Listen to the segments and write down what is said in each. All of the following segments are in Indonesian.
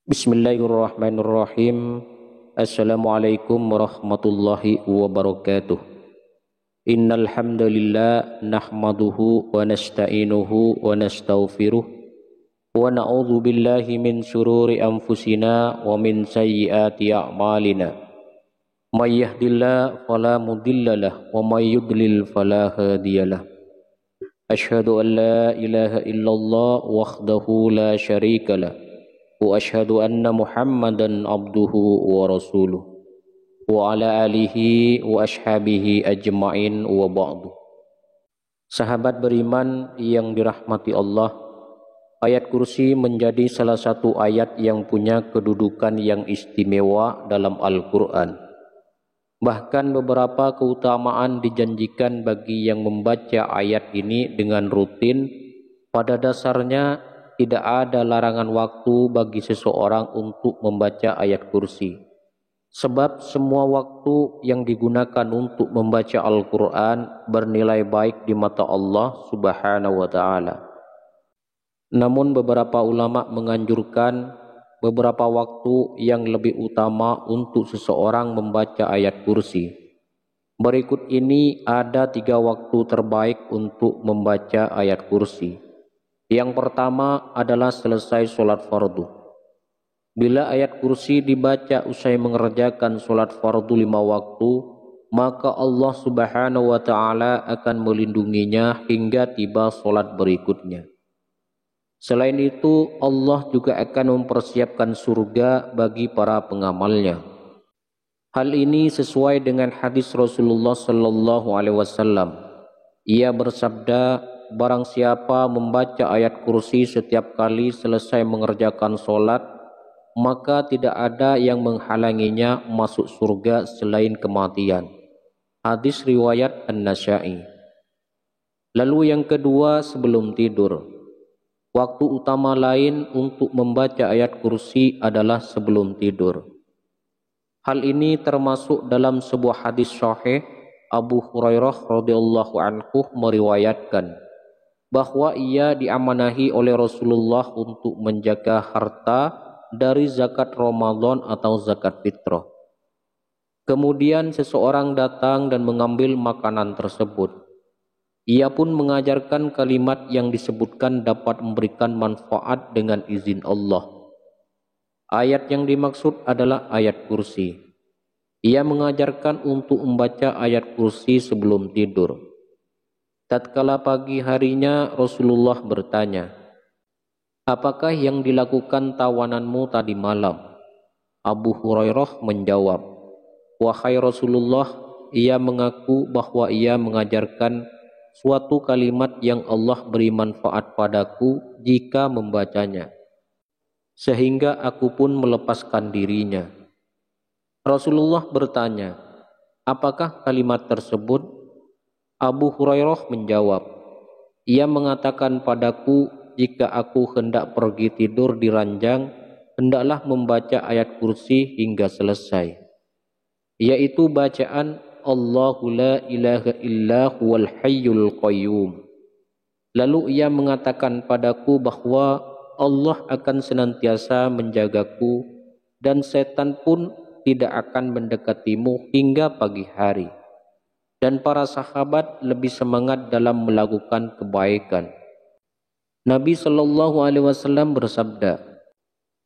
Bismillahirrahmanirrahim. Assalamualaikum warahmatullahi wabarakatuh. Innal hamdalillah nahmaduhu wa nasta'inuhu wa nastaghfiruh wa na'udzu billahi min syururi anfusina wa min sayyiati a'malina. May yahdihillahu fala mudhillalah wa may yudlil fala hadiyalah. Asyhadu an la ilaha illallah wahdahu la syarikalah wa asyhadu anna Muhammadan abduhu wa rasuluh wa ala alihi wa ashabihi ajma'in wa ba'du. Sahabat beriman yang dirahmati Allah, ayat kursi menjadi salah satu ayat yang punya kedudukan yang istimewa dalam Al-Quran. Bahkan beberapa keutamaan dijanjikan bagi yang membaca ayat ini dengan rutin. Pada dasarnya tidak ada larangan waktu bagi seseorang untuk membaca ayat kursi. Sebab semua waktu yang digunakan untuk membaca Al-Quran bernilai baik di mata Allah Subhanahu wa ta'ala. Namun beberapa ulama menganjurkan beberapa waktu yang lebih utama untuk seseorang membaca ayat kursi. Berikut ini ada 3 waktu terbaik untuk membaca ayat kursi. Yang pertama adalah selesai sholat fardu. Bila ayat kursi dibaca usai mengerjakan sholat fardu 5 waktu, maka Allah Subhanahu wa ta'ala akan melindunginya hingga tiba sholat berikutnya. Selain itu, Allah juga akan mempersiapkan surga bagi para pengamalnya. Hal ini sesuai dengan hadis Rasulullah sallallahu alaihi wasallam. Ia bersabda, barang siapa membaca ayat kursi setiap kali selesai mengerjakan sholat, maka tidak ada yang menghalanginya masuk surga selain kematian. Hadis riwayat An-Nasa'i. Lalu yang kedua, sebelum tidur. Waktu utama lain untuk membaca ayat kursi adalah sebelum tidur. Hal ini termasuk dalam sebuah hadis sahih. Abu Hurairah radhiyallahu anhu meriwayatkan bahwa ia diamanahi oleh Rasulullah untuk menjaga harta dari zakat Ramadan atau zakat fitrah. Kemudian seseorang datang dan mengambil makanan tersebut. Ia pun mengajarkan kalimat yang disebutkan dapat memberikan manfaat dengan izin Allah. Ayat yang dimaksud adalah ayat kursi. Ia mengajarkan untuk membaca ayat kursi sebelum tidur. Tatkala pagi harinya Rasulullah bertanya, "Apakah yang dilakukan tawananmu tadi malam?" Abu Hurairah menjawab, "Wahai Rasulullah," ia mengaku bahwa ia mengajarkan suatu kalimat yang Allah beri manfaat padaku jika membacanya, sehingga aku pun melepaskan dirinya. Rasulullah bertanya, "Apakah kalimat tersebut?" Abu Hurairah menjawab, "Ia mengatakan padaku, jika aku hendak pergi tidur di ranjang, hendaklah membaca ayat kursi hingga selesai, yaitu bacaan Allahu la ilaha illa huwal hayyul qayyum. Lalu ia mengatakan padaku bahwa Allah akan senantiasa menjagaku dan setan pun tidak akan mendekatimu hingga pagi hari." Dan para sahabat lebih semangat dalam melakukan kebaikan. Nabi sallallahu alaihi wasallam bersabda,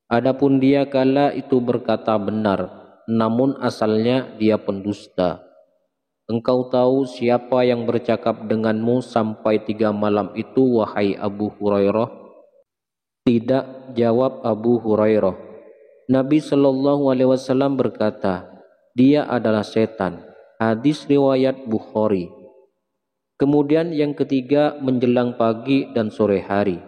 "Adapun dia kala itu berkata benar, namun asalnya dia pendusta. Engkau tahu siapa yang bercakap denganmu sampai 3 malam itu, wahai Abu Hurairah?" "Tidak," jawab Abu Hurairah. Nabi sallallahu alaihi wasallam berkata, "Dia adalah setan." Hadis riwayat Bukhari. Kemudian yang ketiga, menjelang pagi dan sore hari.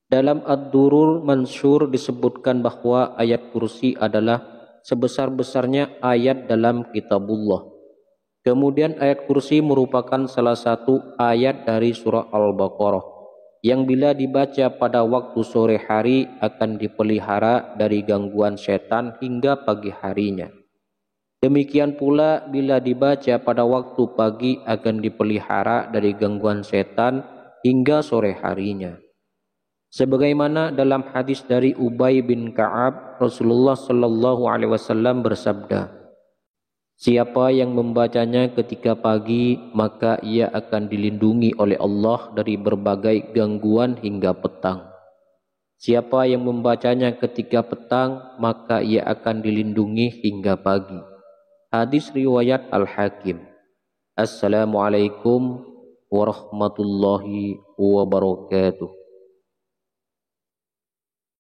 Dalam Ad-Durur Mansur disebutkan bahwa ayat kursi adalah sebesar-besarnya ayat dalam kitabullah. Kemudian ayat kursi merupakan salah satu ayat dari surah Al-Baqarah. yang bila dibaca pada waktu sore hari akan dipelihara dari gangguan setan hingga pagi harinya. Demikian pula bila dibaca pada waktu pagi akan dipelihara dari gangguan setan hingga sore harinya. Sebagaimana dalam hadis dari Ubay bin Ka'ab, Rasulullah Shallallahu Alaihi Wasallam bersabda, siapa yang membacanya ketika pagi, maka ia akan dilindungi oleh Allah dari berbagai gangguan hingga petang. Siapa yang membacanya ketika petang, maka ia akan dilindungi hingga pagi. Hadis riwayat Al-Hakim. Assalamualaikum warahmatullahi wabarakatuh.